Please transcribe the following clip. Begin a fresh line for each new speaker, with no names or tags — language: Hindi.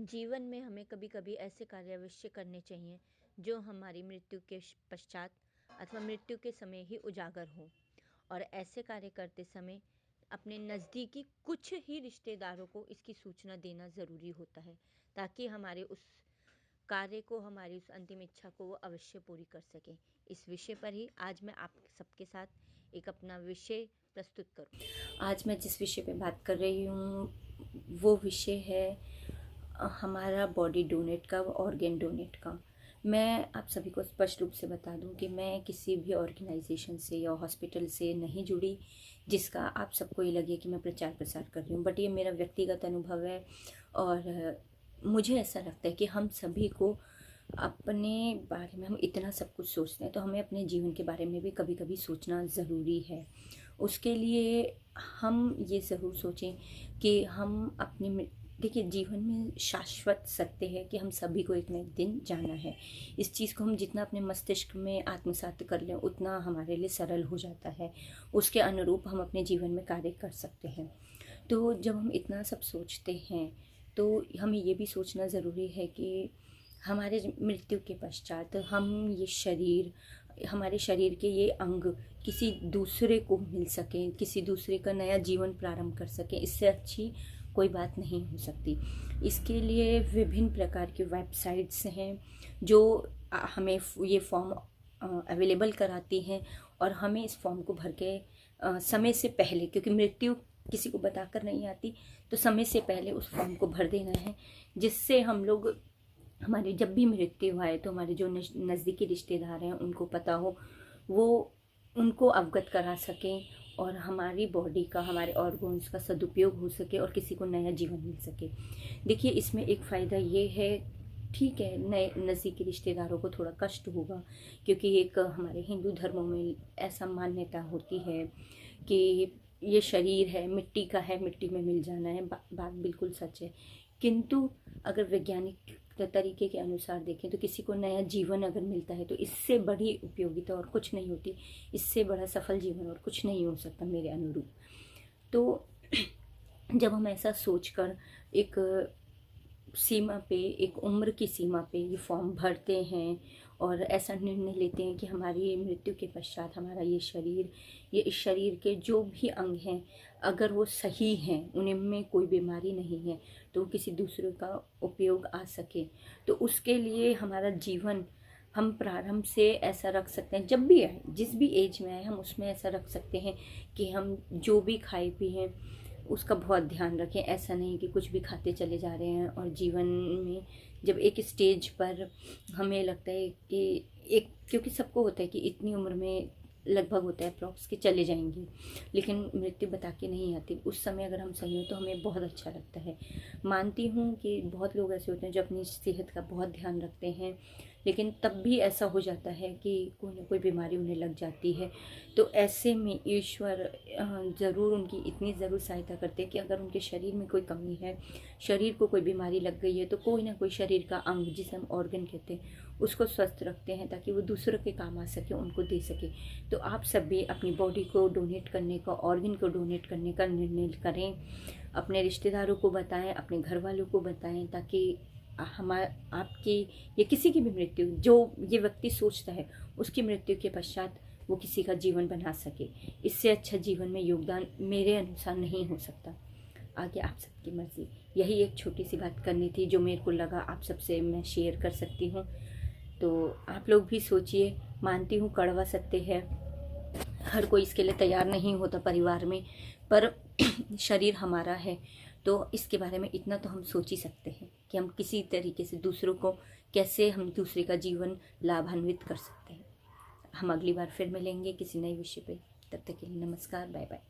जीवन में हमें कभी कभी ऐसे कार्य अवश्य करने चाहिए जो हमारी मृत्यु के पश्चात अथवा मृत्यु के समय ही उजागर हो। और ऐसे कार्य करते समय अपने नज़दीकी कुछ ही रिश्तेदारों को इसकी सूचना देना ज़रूरी होता है, ताकि हमारे उस कार्य को, हमारी उस अंतिम इच्छा को वो अवश्य पूरी कर सकें। इस विषय पर ही आज मैं आप सबके साथ एक अपना विषय प्रस्तुत करूँ। आज मैं जिस विषय पे बात कर रही हूँ वो विषय है हमारा बॉडी डोनेट का, ऑर्गेन डोनेट का। मैं आप सभी को स्पष्ट रूप से बता दूं कि मैं किसी भी ऑर्गेनाइजेशन से या हॉस्पिटल से नहीं जुड़ी जिसका आप सबको ये लगे कि मैं प्रचार प्रसार कर रही हूँ, बट ये मेरा व्यक्तिगत अनुभव है। और मुझे ऐसा लगता है कि हम सभी को अपने बारे में, हम इतना सब कुछ सोचते हैं तो हमें अपने जीवन के बारे में भी कभी कभी सोचना ज़रूरी है। उसके लिए हम ये ज़रूर सोचें कि हम अपनी, देखिए जीवन में शाश्वत सत्य है कि हम सभी को एक न एक दिन जाना है। इस चीज़ को हम जितना अपने मस्तिष्क में आत्मसात कर लें उतना हमारे लिए सरल हो जाता है, उसके अनुरूप हम अपने जीवन में कार्य कर सकते हैं। तो जब हम इतना सब सोचते हैं तो हमें ये भी सोचना ज़रूरी है कि हमारे मृत्यु के पश्चात हम ये शरीर, हमारे शरीर के ये अंग किसी दूसरे को मिल सकें, किसी दूसरे का नया जीवन प्रारंभ कर सकें। इससे अच्छी कोई बात नहीं हो सकती। इसके लिए विभिन्न प्रकार की वेबसाइट्स हैं जो हमें ये फॉर्म अवेलेबल कराती हैं, और हमें इस फॉर्म को भर के समय से पहले, क्योंकि मृत्यु किसी को बताकर नहीं आती, तो समय से पहले उस फॉर्म को भर देना है, जिससे हम लोग, हमारी जब भी मृत्यु आए तो हमारे जो नज़दीकी रिश्तेदार हैं उनको पता हो, वो उनको अवगत करा सकें और हमारी बॉडी का, हमारे ऑर्गन्स का सदुपयोग हो सके और किसी को नया जीवन मिल सके। देखिए इसमें एक फ़ायदा ये है, ठीक है नए नज़दीकी रिश्तेदारों को थोड़ा कष्ट होगा, क्योंकि एक हमारे हिंदू धर्मों में ऐसा मान्यता होती है कि ये शरीर है, मिट्टी का है, मिट्टी में मिल जाना है। बात बिल्कुल सच है, किंतु अगर वैज्ञानिक तरीके के अनुसार देखें तो किसी को नया जीवन अगर मिलता है तो इससे बड़ी उपयोगिता और कुछ नहीं होती, इससे बड़ा सफल जीवन और कुछ नहीं हो सकता मेरे अनुरूप। तो जब हम ऐसा सोचकर एक सीमा पे, एक उम्र की सीमा पे ये फॉर्म भरते हैं और ऐसा निर्णय लेते हैं कि हमारी मृत्यु के पश्चात हमारा ये शरीर, ये इस शरीर के जो भी अंग हैं अगर वो सही हैं, उनमें कोई बीमारी नहीं है, तो किसी दूसरे का उपयोग आ सके, तो उसके लिए हमारा जीवन हम प्रारंभ से ऐसा रख सकते हैं। जब भी आए, जिस भी एज में आए, हम उसमें ऐसा रख सकते हैं कि हम जो भी खाए पिए उसका बहुत ध्यान रखें। ऐसा नहीं कि कुछ भी खाते चले जा रहे हैं और जीवन में जब एक स्टेज पर हमें लगता है कि एक, क्योंकि सबको होता है कि इतनी उम्र में लगभग होता है अप्रॉक्स कि चले जाएंगे, लेकिन मृत्यु बता के नहीं आती। उस समय अगर हम सही हो तो हमें बहुत अच्छा लगता है। मानती हूँ कि बहुत लोग ऐसे होते हैं जो अपनी सेहत का बहुत ध्यान रखते हैं, लेकिन तब भी ऐसा हो जाता है कि कोई ना कोई बीमारी उन्हें लग जाती है। तो ऐसे में ईश्वर ज़रूर उनकी इतनी ज़रूर सहायता करते हैं कि अगर उनके शरीर में कोई कमी है, शरीर को कोई बीमारी लग गई है, तो कोई ना कोई शरीर का अंग, जिसे हम ऑर्गन कहते हैं, उसको स्वस्थ रखते हैं ताकि वो दूसरों के काम आ सके, उनको दे सके। तो आप सब भी अपनी बॉडी को डोनेट करने का, ऑर्गन को डोनेट करने का निर्णय करें, अपने रिश्तेदारों को बताएं, अपने घर वालों को बताएं, ताकि आपकी या किसी की भी मृत्यु, जो ये व्यक्ति सोचता है उसकी मृत्यु के पश्चात वो किसी का जीवन बना सके। इससे अच्छा जीवन में योगदान मेरे अनुसार नहीं हो सकता। आगे आप सबकी मर्जी। यही एक छोटी सी बात करनी थी जो मेरे को लगा आप सबसे मैं शेयर कर सकती हूँ। तो आप लोग भी सोचिए। मानती हूँ कड़वा सत्य है, हर कोई इसके लिए तैयार नहीं होता परिवार में, पर शरीर हमारा है तो इसके बारे में इतना तो हम सोच ही सकते हैं कि हम किसी तरीके से दूसरों को कैसे, हम दूसरे का जीवन लाभान्वित कर सकते हैं। हम अगली बार फिर मिलेंगे किसी नए विषय पे। तब तक के लिए नमस्कार, बाय बाय।